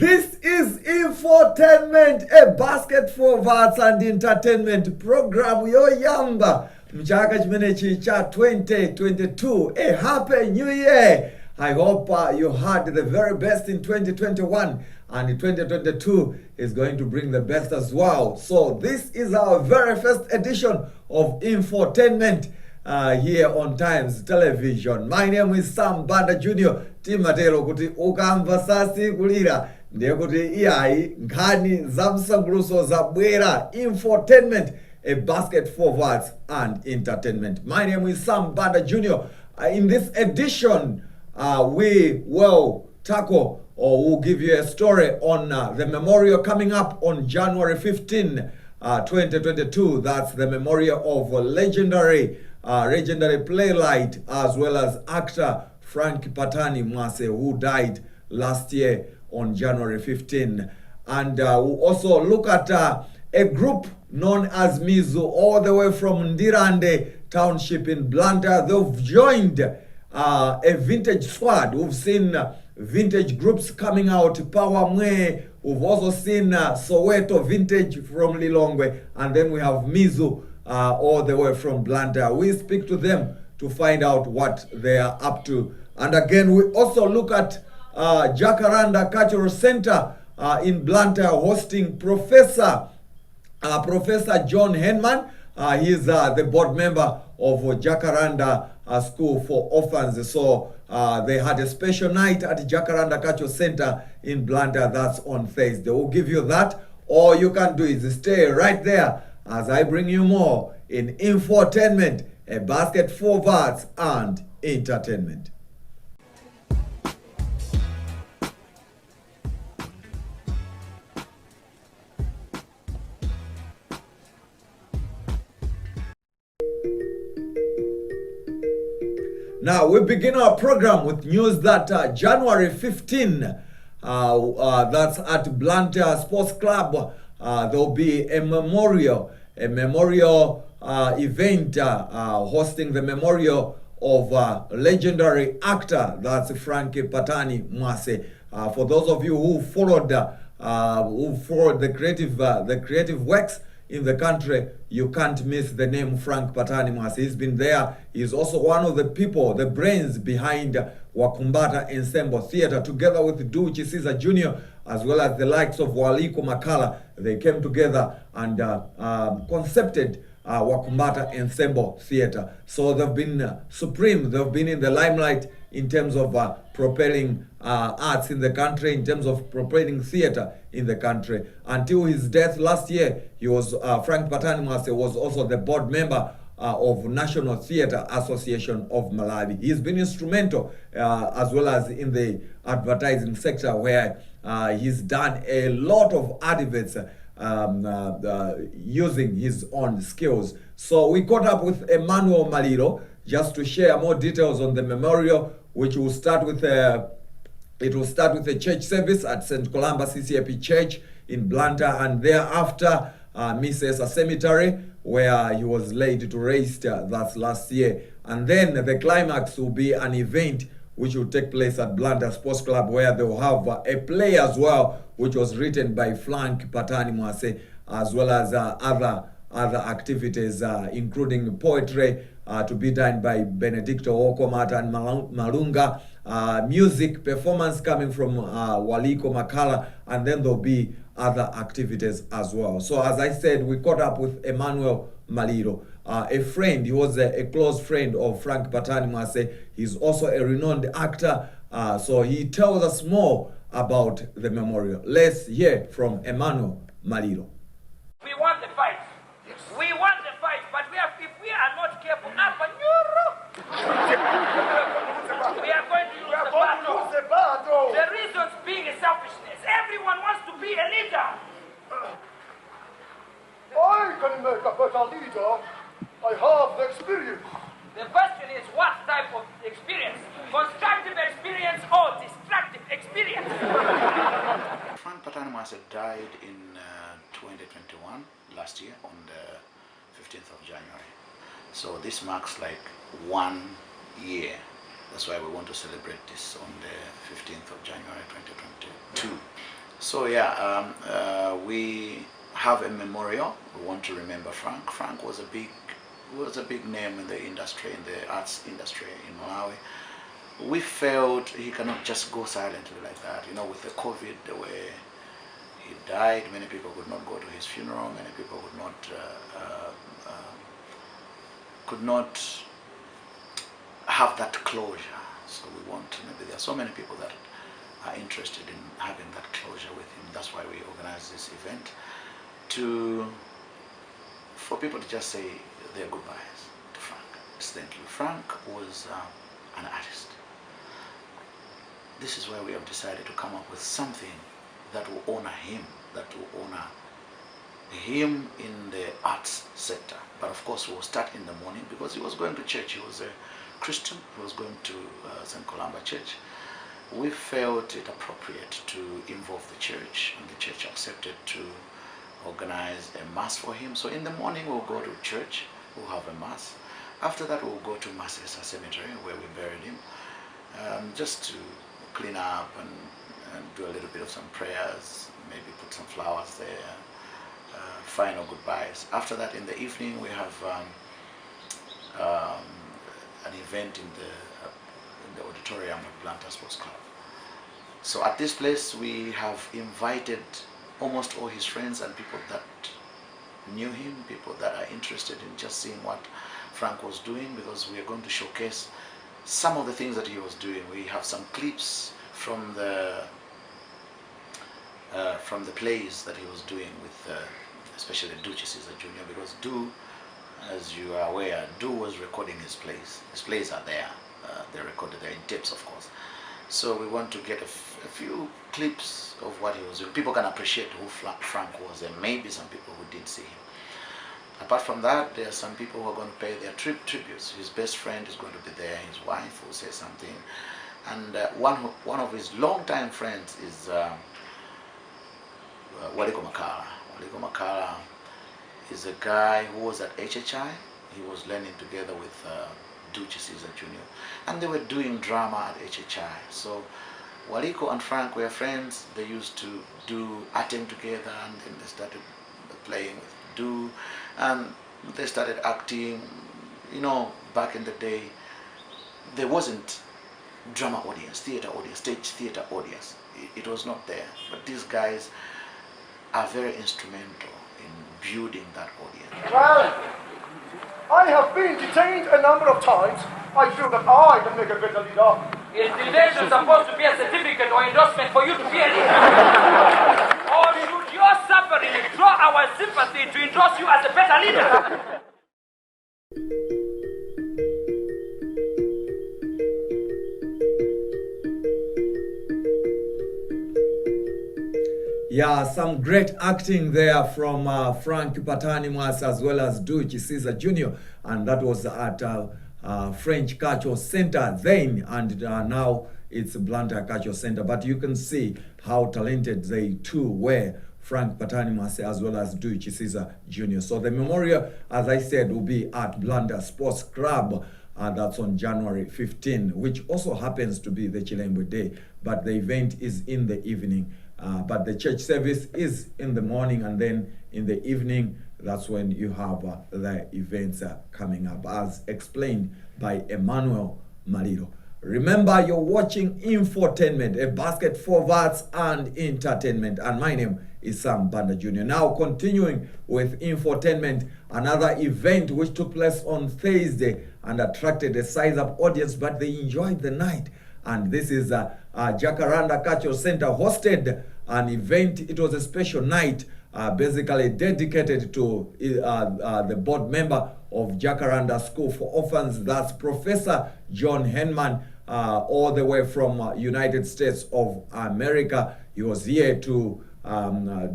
This is Infotainment, a basket for arts and entertainment program yoyamba mchaka chimenechi cha 2022. A happy new year. I hope you had the very best in 2021, and 2022 is going to bring the best as well. So this is our very first edition of Infotainment here on Times Television. My name is Sam Banda Jr. Timatero kuti ukamva sasi kulira ndiye kuti iyayi nkhani zamsanguluso zabwera. Infotainment, a basket for arts and entertainment. My name is Sam Banda Jr. In this edition, we will tackle or we'll give you a story on the memorial coming up on January 15, 2022. That's the memorial of legendary playwright as well as actor Frank Patani Mwase, who died last year on January 15. And we'll also look at a group known as Mizu, all the way from Ndirande Township in Blantyre. They've joined a vintage squad. We've seen vintage groups coming out, Power Mwe. We've also seen Soweto Vintage from Lilongwe. And then we have Mizu all the way from Blantyre. We speak to them to find out what they are up to. And again, we also look at Jacaranda Cultural Center in Blantyre hosting Professor John Henman. He is the board member of Jacaranda School for Orphans. So they had a special night at Jacaranda Cultural Center in Blantyre. That's on Thursday. We'll give you that. All you can do is stay right there as I bring you more in Infotainment, a basket for arts and entertainment. Now, we begin our program with news that January 15, that's at Blantyre Sports Club, there will be a memorial event hosting the memorial of legendary actor, that's Frank Patani Mwase. For those of you who followed the creative works in the country, you can't miss the name Frank Patani Mwase. He's been there. He's also one of the people, the brains behind Wakumbata Ensemble Theatre, together with Duchi Caesar Jr., as well as the likes of Waliko Makala. They came together and concepted Wakumbata Ensemble Theatre. So they've been supreme. They've been in the limelight in terms of propelling arts in the country, in terms of propelling theatre in the country. Until his death last year, he was Frank Patani Mwase was also the board member of National Theatre Association of Malawi. He's been instrumental as well as in the advertising sector, where he's done a lot of adverts using his own skills. So we caught up with Emmanuel Maliro just to share more details on the memorial, which will start with a church service at St. Columba CCAP Church in Blantyre, and thereafter Mrs. Cemetery, where he was laid to rest. That's last year. And then the climax will be an event which will take place at Blantyre Sports Club, where they will have a play as well, which was written by Frank Patani Mwase, as well as other activities, including poetry to be done by Benedicto Okomata and Malunga, music performance coming from Waliko Makala, and then there'll be other activities as well. So as I said, we caught up with Emmanuel Maliro, a friend. He was a close friend of Frank Patani Mwase. He's also a renowned actor. So he tells us more about the memorial. Let's hear from Emmanuel Maliro. We want the fight. Yes. We want the fight, but if we are not careful, we are going to lose the battle. The reasons being selfishness. Everyone wants to be a leader. I can make a better leader. I have the experience. The question is, what type of experience? Constructive experience or destructive experience? Frank Patani Mwase died in 2021, last year, on the 15th of January. So this marks like 1 year. That's why we want to celebrate this on the 15th of January 2022. So yeah, we have a memorial. We want to remember Frank. Frank was a big name in the industry, in the arts industry in Malawi. We felt he cannot just go silently like that. You know, with the COVID, the way he died, many people could not go to his funeral. Many people could not have that closure. So we want, maybe there are so many people that are interested in having that closure with him. That's why we organize this event, for people to just say their goodbyes to Frank. Just thank you. Frank was an artist. This is why we have decided to come up with something that will honor him, that will honor him in the arts sector. But of course, we'll start in the morning because he was going to church. He was a Christian. He was going to St. Columba Church. We felt it appropriate to involve the church, and the church accepted to organize a mass for him. So in the morning, we'll go to church. We'll have a mass. After that, we'll go to Masesa Cemetery, where we buried him, just to clean up and do a little bit of some prayers, maybe put some flowers there, final goodbyes. After that, in the evening, we have an event in the auditorium of Blantyre Sports Club. So at this place, we have invited almost all his friends and people that knew him, people that are interested in just seeing what Frank was doing, because we are going to showcase some of the things that he was doing. We have some clips from the plays that he was doing with especially Ducci Caesar Jr., because Du, as you are aware, Du was recording his plays. His plays are there. They're recorded there in tapes, of course. So we want to get a few clips of what he was doing. People can appreciate who Frank was, and maybe some people who did see him. Apart from that, there are some people who are going to pay their tributes. His best friend is going to be there, his wife will say something. And one of his longtime friends is Waliko Makala. Waliko Makala is a guy who was at HHI. He was learning together with Ducci Caesar Jr. And they were doing drama at HHI. So Waliko and Frank were friends. They used to do acting together, and then they started playing with Du, and they started acting. You know, back in the day, there wasn't drama audience, theater audience, stage theater audience. It was not there. But these guys are very instrumental in building that audience. Well, I have been detained a number of times. I feel that I can make a better leader. Is detention supposed to be a certificate or endorsement for you to be a leader? Or should your suffering draw our sympathy to endorse you as a better leader? Yeah, some great acting there from Frank Patani as well as Ducci Caesar Jr. And that was at French Cultural Center then, and now it's Blantyre Cultural Center. But you can see how talented they two were, Frank Patani as well as Ducci Caesar Jr. So the memorial, as I said, will be at Blantyre Sports Club. That's on January 15, which also happens to be the Chilembwe Day. But the event is in the evening. But the church service is in the morning, and then in the evening, that's when you have the events coming up, as explained by Emmanuel Maliro. Remember, you're watching Infotainment, a basket for arts and entertainment, and my name is Sam Banda Jr. Now, continuing with Infotainment, another event which took place on Thursday and attracted a size-up audience, but they enjoyed the night. And this is Jacaranda Cultural Center hosted an event. It was a special night, basically dedicated to the board member of Jacaranda School for Orphans. That's Professor John Henman, all the way from United States of America. He was here to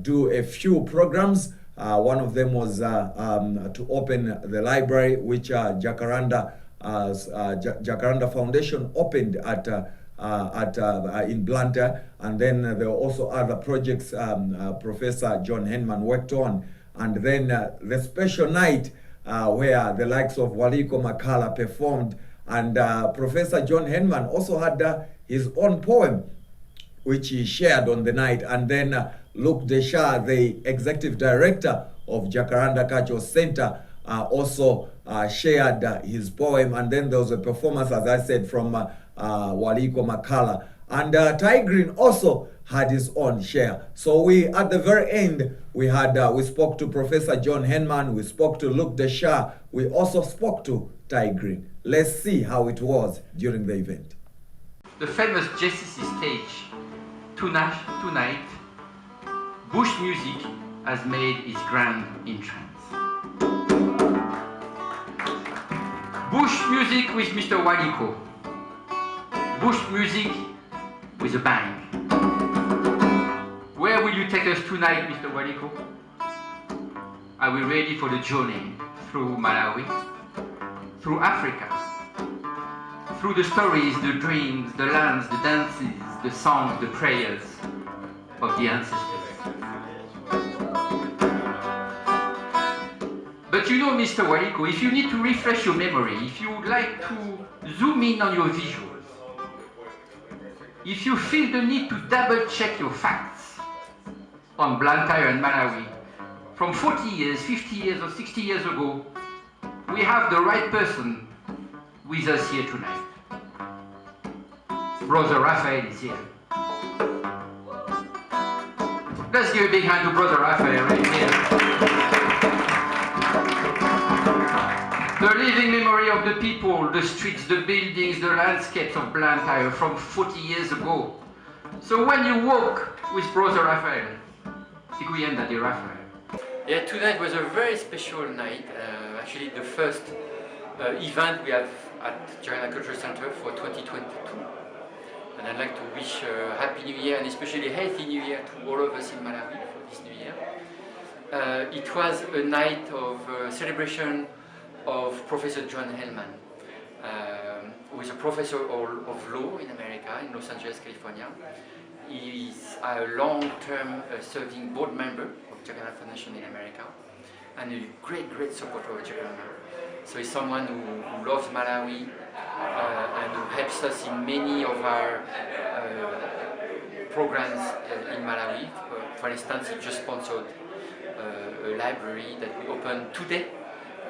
do a few programs. One of them was to open the library, which Jacaranda Foundation opened at in Blantyre, and then there were also other projects Professor John Henman worked on, and then the special night where the likes of Waliko Makala performed, and Professor John Henman also had his own poem which he shared on the night. And then Luke Desha, the executive director of Jacaranda Cultural Center, also shared his poem. And then there was a performance, as I said, from Waliko Makala. And Tigrin also had his own share. So we, at the very end, we spoke to Professor John Henman, we spoke to Luke Desha, we also spoke to Tigrin. Let's see how it was during the event. The famous JCC stage, tonight, Bush music has made its grand entrance. Bush music with Mr. Waliko. Bush music with a bang. Where will you take us tonight, Mr. Waliko? Are we ready for the journey through Malawi, through Africa, through the stories, the dreams, the lands, the dances, the songs, the prayers of the ancestors? But you know, Mr. Waliko, if you need to refresh your memory, if you would like to zoom in on your visuals, if you feel the need to double check your facts on Blantyre and Malawi, from 40 years, 50 years or 60 years ago, we have the right person with us here tonight. Brother Raphael is here. Let's give a big hand to Brother Raphael right here. The living memory of the people, the streets, the buildings, the landscapes of Blantyre from 40 years ago. So when you walk with Brother Raphael, Tikuyenda di Raphael. Yeah, tonight was a very special night. Actually, the first event we have at Jacaranda Cultural Center for 2022. And I'd like to wish a Happy New Year and especially a Healthy New Year to all of us in Malawi for this New Year. It was a night of celebration of Professor John Hellman, who is a professor of law in America, in Los Angeles, California. He is a long-term serving board member of Jacaranda Foundation in America, and a great supporter of Jacaranda. So he's someone who loves Malawi and who helps us in many of our programs in Malawi. For instance, he just sponsored a library that we opened today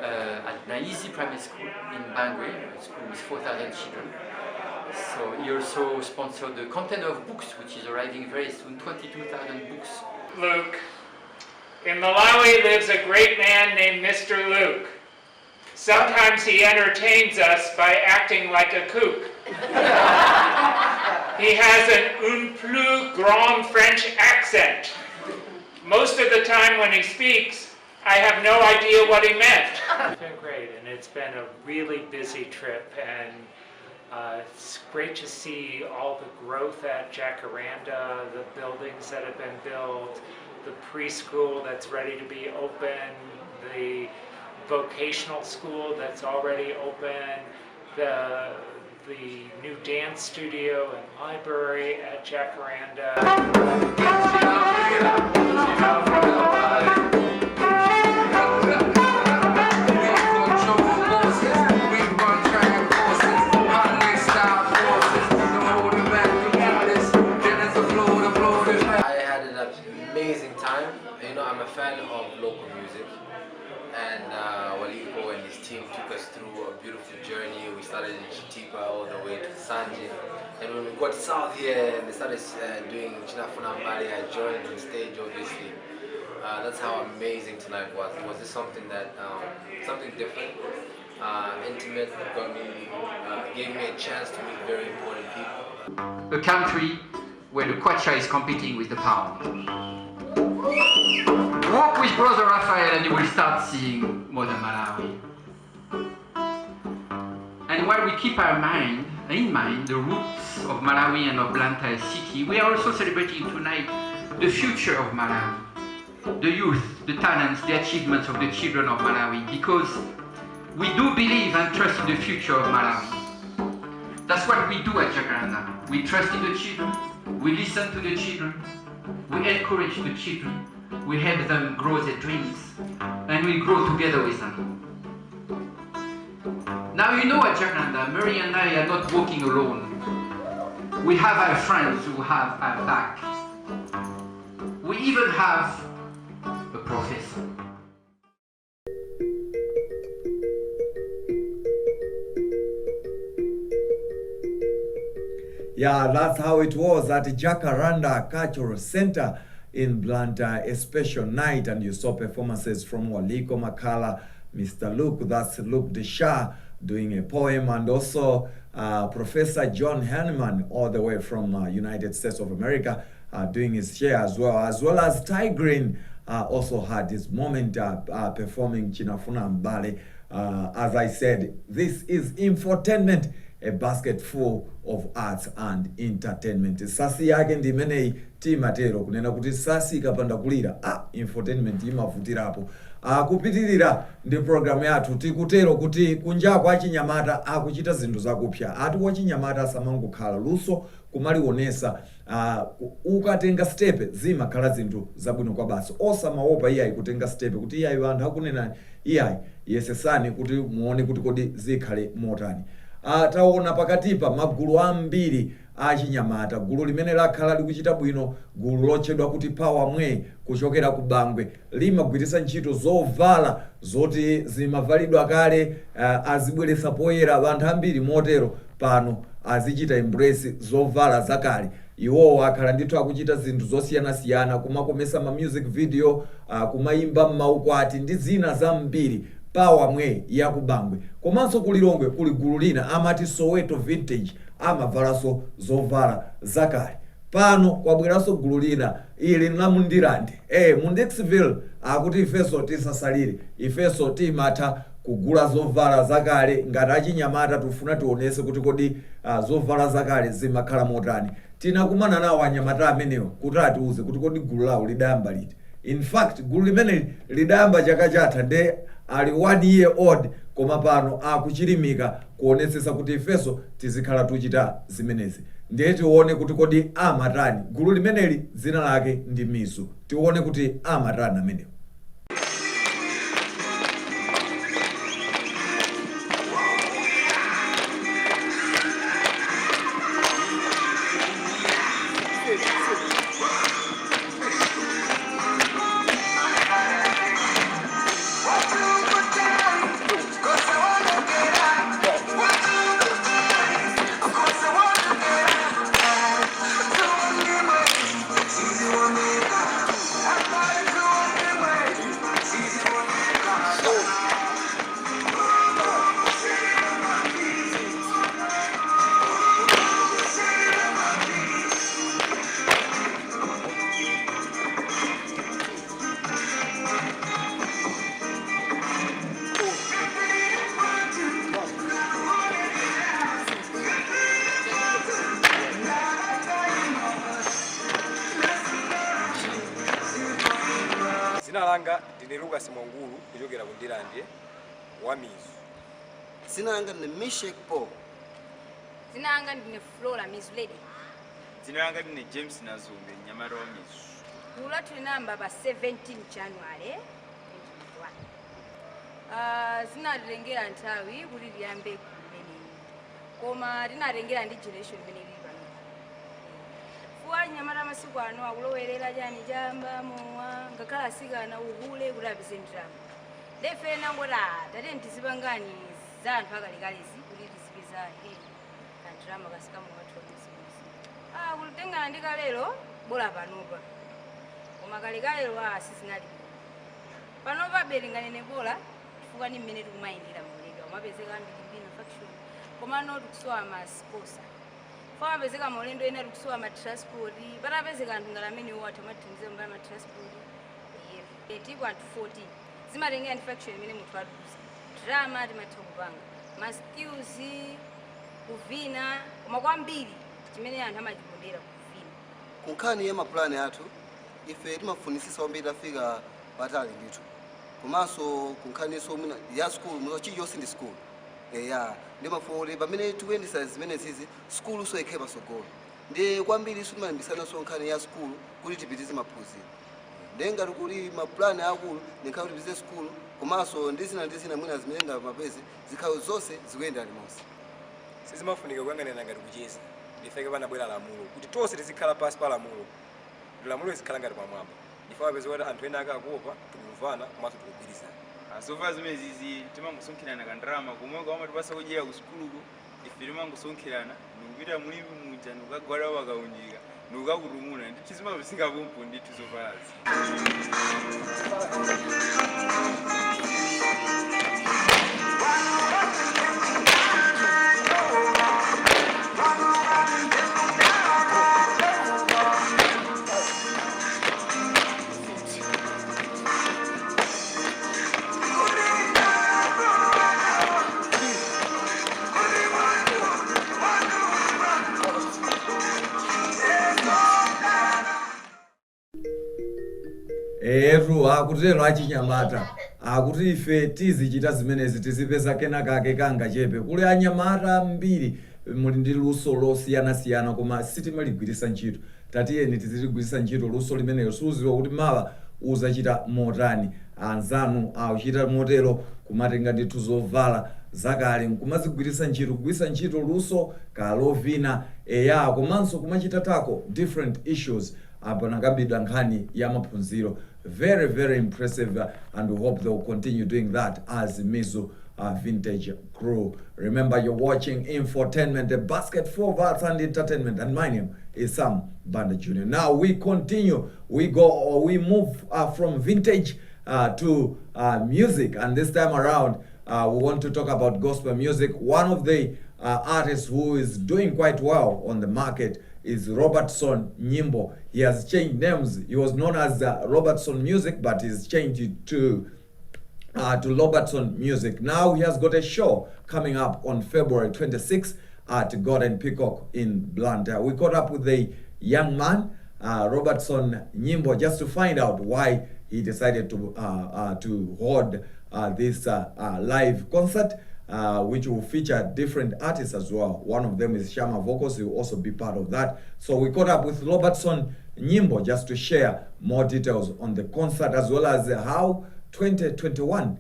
at Naizi Primary School in Bangwe, a school with 4,000 children. So he also sponsored the container of books, which is arriving very soon, 22,000 books. Luke. In Malawi lives a great man named Mr. Luke. Sometimes he entertains us by acting like a kook. He has an un plus grand French accent. Most of the time when he speaks, I have no idea what he meant. It's been great, and it's been a really busy trip, and it's great to see all the growth at Jacaranda, the buildings that have been built, the preschool that's ready to be open, the vocational school that's already open, the new dance studio and library at Jacaranda. I'm a fan of local music, and Waliko and his team took us through a beautiful journey. We started in Chitipa all the way to Sanje, and when we got south here and they started doing Chinafuna Mbali, I joined on stage obviously. That's how amazing tonight was. It was just something that, something different, intimate, gave me a chance to meet very important people. A country where the kwacha is competing with the pound. Walk with Brother Raphael and you will start seeing modern Malawi. And while we keep in mind the roots of Malawi and of Blantyre city, we are also celebrating tonight the future of Malawi. The youth, the talents, the achievements of the children of Malawi, because we do believe and trust in the future of Malawi. That's what we do at Jacaranda. We trust in the children, we listen to the children, we encourage the children, we help them grow their dreams, and we grow together with them. Now you know at Jacaranda, Mary and I are not walking alone. We have our friends who have our back. We even have a professor. Yeah, that's how it was at Jacaranda Cultural Center in Blantyre, a special night, and you saw performances from Waliko Makala, Mr. Luke, that's Luke Desha, doing a poem, and also Professor John Hanneman, all the way from United States of America, doing his share as well as Ty Green also had his moment performing Chinafuna Mbale. As I said, this is Infotainment, a basket full of arts and entertainment. Sasi yake ndi imeneyi timatero kunena kuti sasi ikapanda kulira infotainment imavutirapo. Kupitirira ndi program yathu tikutero kuti kunja kwa Chinyamata akuchita zinthu zakupya. Ati kwa Chinyamata asamangokhala luso kumalionesa ukatenga step zimakhala zinthu zabwino kwa basi. Osamaopa iyayi kutenga step kuti iyayi anthu akunena iyayi yesesani kuti muone kuti kodi zikhale motani. Taona pakatipa magulu ambiri achinyamata, gulu limene lakhala likuchita bwino, gulu lotchedwa kuti Power Mwe kuchokera ku Bangwe, limagwiritsa ntchito zovala zoti zimavalidwa kale, azibweretsa poyera anthu ambiri motero pano azichita embrace zovala zakale. Iwo akhala ndithu akuchita zinthu zosiyana-siyana, kumakomesa ma music video, kumayimba m'maukwati ndi zina zambiri. Power Mwe ya ku Bangwe. Komanso kulilongwe kuli gulu lina amati Soweto Vintage, amavalaso zovala zakale. Pano kwabweranso gulu lina ili na Mundirande. Mundixville akuti ifeso tisasalire, ifeso timatha kugula zovala zakale ngati achinyamata tufuna tionese kuti kodi zovala zakale zimakhala motani. Tinakumana nawo anyamata amenewo kuti atiuze kuti kodi gulu lawo lidayamba liti. In fact, gulu limene lidayamba chaka chatha nde ali 1 year old, koma pano akuchilimika kuonesesa kuti ifeso tizikhala tuchita zimenezi. Ndiye tione kuti kodi amatani. Gulu limeneli dzina lake ndi Misu. Tione kuti amatani amenewo. Langa ndine Lucas Mwangulu kuchokera ku Ndilande wa Mizu. Zina langa ndine Mishek Paul. Zina langa ndine Flora Mizu Lady. Zina langa ndine James Nazumbe Nyamara wa Mizu. Lula tulinamba ba 17 January 2021. Zinalengera nthawi kuti liyambe kumene. Koma linalengera ndi generation imene ili pano. Fuwa Nyamara masiku ano akulowerera chani chamba mowa ngakhala asikana uhule kuti apeze ndrama. Ndefe nangoti tate ndizipangani za anthu akalekalizi kuti tizipeza kandrama kasikamu wathokozi. Kulitengana ndi kalero bola panopa. Koma kalekale sizinali. Panopa belinganene bola chifukwa ni mmene tikumayendera muleka umapezeka mbiri faction. Koma no tikusowa ma sponsor. Fama pezeka molendo ena tikusowa ma transport, patapezeka anthu ngati amene wati amathandiza mbali ma transport. Tiko anthu 14. Zimatengera ndi faction imene munthu adusa. Drama timatha kupanga. Ma skills kuvina koma kwambiri chimene anthu amachikondera kuvina. Kunkhani ya maplani athu ife timafunisisa kwambiri tafika patali ndithu. Komanso kunkhaniso ya school muzochi yonse ndi school. Ndimafole pamene tikuyendesa zimene zizi school so ikhepa sogolo. Ndi kwambiri isu timalimbisana so nkhani ya school kuti tipitize maphunziro. Ndenga kuli maplani akulu ndikhale tipitize school komanso ndi zina mwina zimene mapezi zikhawe zonse zikuyenda limodzi. Sizimafunika kuyang'anira ngati kucheza. ndifeke panabwera lamulo kuti tonse tizikhala pasi pa lamulo lamulo lizikhala ngati pamwamba ndifuna pezi kuti anthu ena akakuopa tikumvana komanso tikugwirizana sofa zimene zizi timangosunkhirana kandrama kumwe kwa amatipasa kudyera ku sukuluko ife timangosunkhirana nikupita mulimu muja nikukagwada wakaunjika nikukakutumuna ndithu zimapesingapompo ndithu zofazi. Akutero achinyamata akuti ife tizichita zimenezi tizipeza kena kake kanga chepe kuli anyamata ambiri muli ndi luso losiyana-siyana koma sitimaligwirisa ntchito. Tatiyeni tiziligwirisa ntchito luso limenelo suziwa kuti mawa uzachita motani anzanu akuchita motero kumatenga ndithu zovala zakale nkumazigwirisa ntchito kugwirisa ntchito luso kalovina eya komanso kumachita tako different issues apo nakabidwa nkhani ya maphunziro. Very, very impressive and we hope they'll continue doing that as Mizu Vintage crew. Remember, you're watching Infotainment, a basket for arts and entertainment, and my name is Sam Banda Jr. Now we continue, we move from vintage to music, and this time around we want to talk about gospel music. One of the artists who is doing quite well on the market is Robertson Nyimbo. He has changed names. He was known as Robertson Music, but he's changed it to Robertson Music. Now he has got a show coming up on February 26th at Golden Peacock in Blantyre. We caught up with the young man, Robertson Nyimbo, just to find out why he decided to hold this live concert, which will feature different artists as well. One of them is Shama Vocals. He will also be part of that. So we caught up with Robertson Nyimbo just to share more details on the concert as well as how 2021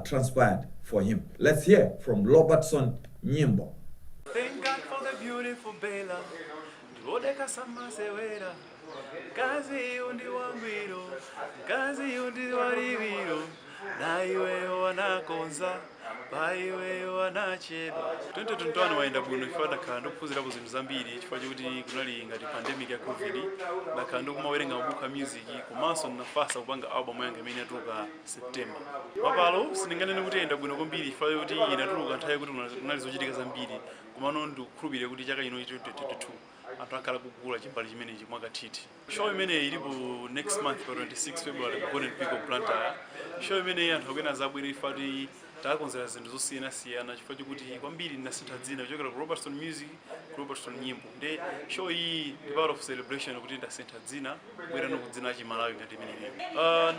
transpired for him. Let's hear from Robertson Nyimbo. Thank God for the beautiful Bella. Ndodeka samasewera. Kazi undi wangwiro. Kazi undi wariviro. Na iwe wanakonza. Baiwe wanachedwa 2021 waenda bwino ifana kando kuphunzira zinthu zambiri chifukwa chokuti kunali ngati pandemic ya covid nakando kumawerenga mabuku music komanso ndinafasa kupanga album yanga imene yatuluka September. Mapalo sindinganene kuti enda bwino kwambiri chifukwa chokuti inatuluka nthawi kuti kunali zochitika zambiri komano ndikukhulupirira kuti chaka chino 2022 anthu akhala kugula chimbali chimenechi mwakathithi. Show imene ilipo next month pa 26 February ku Golden Peacock Blantyre. Show imene anthu akena zabwino ifati takonzera zinthu zosiyana-siyana chifukwa chokuti kwambiri ndinasintha dzina kuchokera ku Robertson Music ku Robertson Nyimbo. Nde show iyi ndi part of celebration kuti ndasintha dzina kubwera no kudzina la Malawi ngati imeneyi.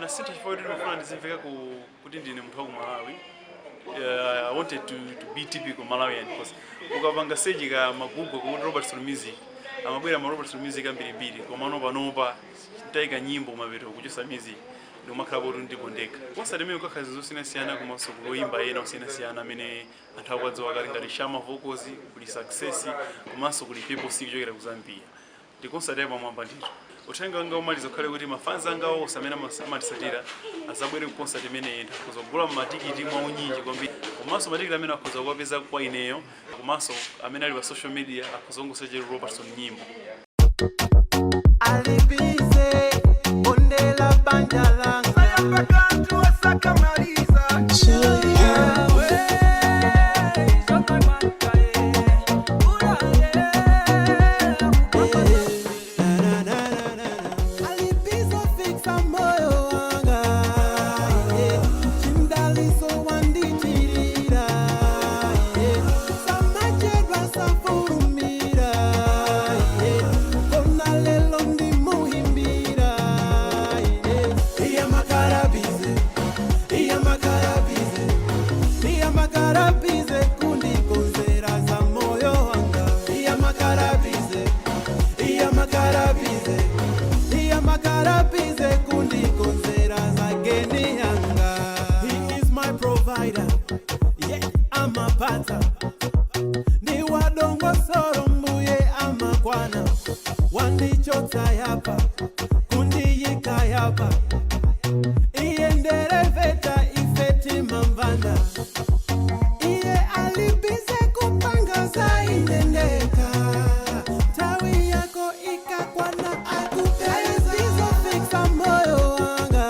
Nasintha chifukwa kuti ndimafuna ndizimveka kuti ndine munthu wa ku Malawi. I wanted to be typical Malawian because ukapanga seji ka magugu ku Robertson Music amabwera ma Robertson Music ambirimbiri komano panopa taika nyimbo mapeto kuchosa music nomakhala kuti ndikondeka. Concert imene ukakhazi zosiyana-siyana komanso kuloyimba ena osiyana-siyana amene anthu akwadziwa kale ngati Shama Vocals, kuli Success komanso kuli People Seek kuchokera ku Zambia. Ndi concert ya pamwamba ndithu. Uthenga wanga umaliza kukhale kuti mafans anga onse amene amatisatira azabwere ku concert imene enda kuzogula matikiti mwa unyinji kwambiri komanso matikiti amene akhoza kuwapeza kwa ineyo komanso amene ali pa social media akhozongosachera Robertson Nyimbo. Alibize ondela banjala sayapaka wasaka mariza kundichotsa yapa kundiyika yapa iyendereveta ifeti mambanda iye alibize kupanga za indendeka tawi yako ikakwana akupelizizo fiksa moyo wanga.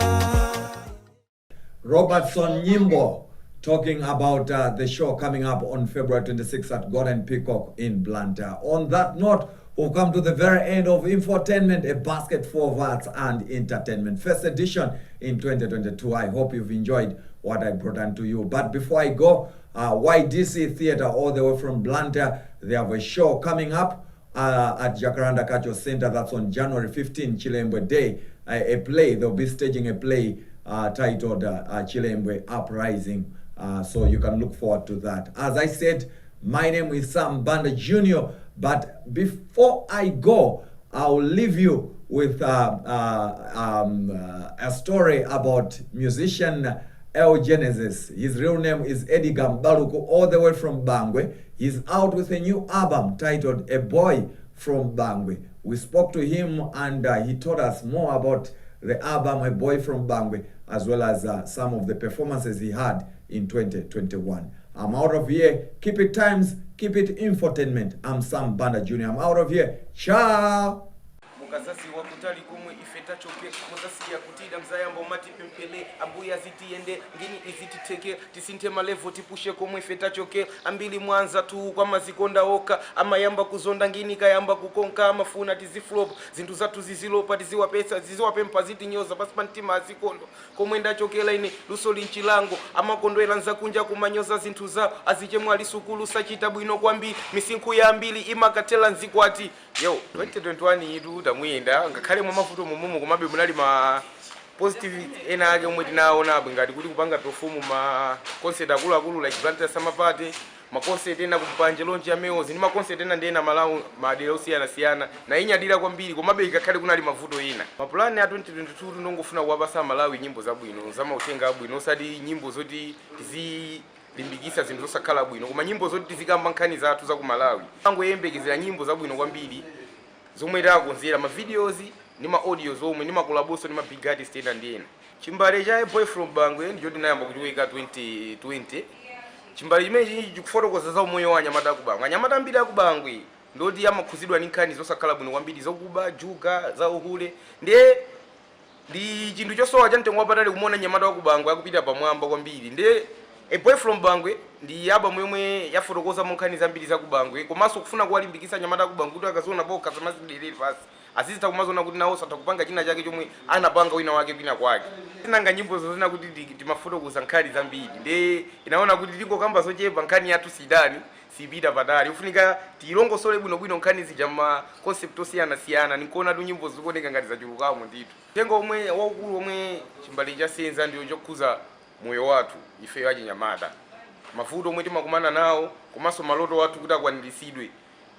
Robertson Nyimbo talking about the show coming up on February 26th at Golden Peacock in Blantyre. On that note, we've come to the very end of Infotainment, a basket for arts and entertainment. First edition in 2022. I hope you've enjoyed what I brought unto you. But before I go, YDC Theatre, all the way from Blantyre, they have a show coming up at Jacaranda Cultural Center. That's on January 15, Chilembwe Day. A play, they'll be staging a play titled Chilembwe Uprising. So you can look forward to that. As I said, my name is Sam Banda Jr. But before I go, I'll leave you with a story about musician El Genesis. His real name is Eddie Gambaluku, all the way from Bangwe. He's out with a new album titled A Boy from Bangwe. We spoke to him and he told us more about the album A Boy from Bangwe, as well as some of the performances he had in 2021. I'm out of here. Keep it times, keep it infotainment. I'm Sam Banda Jr. I'm out of here. Ciao. mukazasi wakutali kumwe ifeta choke muzasi ya kutida mzayamba umati pempele ambuya zitiende ngini izititeke tisinte malevo tipushe kumwe ifeta choke ambili mwanza tu kwa mazikonda oka amayamba kuzonda ngini kayamba kukonka amafuna tiziflop zintu zatu zizilopa tiziwa pesa ziziwa pempa ziti nyoza basi pantima azikondo komwenda chokela ine luso linchilango amakondo elanza kunja kumanyoza zintu za azichemwa lisukulu sachita bwino kwambi misinku ya ambili imakatela nzikwati yo 2021 idu tamuyenda ngakhale mwa mafuto mumumu kumabe munali ma positive ena ake omwe tinaona ngati kuti kupanga perform ma concert akulu like Blantyre Summer Party, ma concert ena kupanje lonje ya meozi ni ma concert ena ndena malawu madera osiyana na inyadira kwambiri komabe ngakhale kunali mavuto ena. Ma plan ya 2022 tunongofuna kuwapasa Malawi nyimbo zabwino zamautenga abwino osati nyimbo zoti limbikisa zinthu zosakhala bwino koma nyimbo zoti tizikamba nkhani zathu za ku Malawi. Angoyembekezera nyimbo zabwino kwambiri zomwe takonzera ma videos ni ma audio zomwe ni ma collaboration ni ma big artist ena ndiyena. Chimbale cha Boy from Bangwe ndicho tinayamba kuchiweka 2020. Chimbale chimenechi chikufotokoza za umoyo wa anyamata akubangwe. Anyamata ambiri akubangwe ndoti amakhuzidwa ni nkhani zosakhala bwino kwambiri zokuba juga za uhule ndiye ndi chinthu chosowa cha mtengo wapatali kumona anyamata akubangwe akupita pamwamba kwambiri ndiye A Boy from Bangwe ndi album yomwe yafotokoza monkhani zambiri za kubangwe komanso kufuna kuwalimbikitsa anyamata akubangwe kuti akaziona boka zamazidelere fast azizita kumazona kuti nawo satakupanga china chake chomwe anapanga wina wake kwina kwake. Tinanga nyimbo zozina kuti timafotokoza nkhani zambiri ndi inaona kuti tingokamba zochepa nkhani yathu sidani sibita patali ufunika tilongosole bwino nkhani zija ma concept osiyana nikuona tu nyimbo zikuoneka ngati zachulukamo ndithu. Tengo omwe waukulu omwe chimbale cha senza ndiyo chokhuza moyo wathu ife achinyamata mavuto omwe timakumana nawo komanso maloto wathu kuti akwaniritsidwe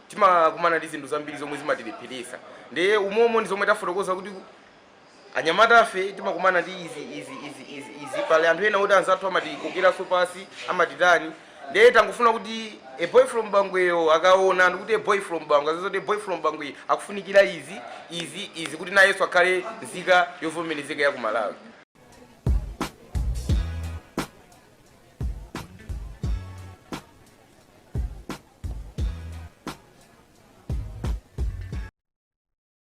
timakumana ndi zinthu zambiri zomwe zimatilepheresa ndiye umomo ndi zomwe tafotokoza kuti anyamata afe timakumana ndi izi pale anthu ena kuti anzathu amatikokeraso pasi amatitani ndiye tangofuna kuti A Boy from Bangweyo akaona ndikuti A Boy from Bangwe azizoti A Boy from Bangwe akufunikira izi kuti nayenso akhale nzika yovomerezeka ya ku Malawi.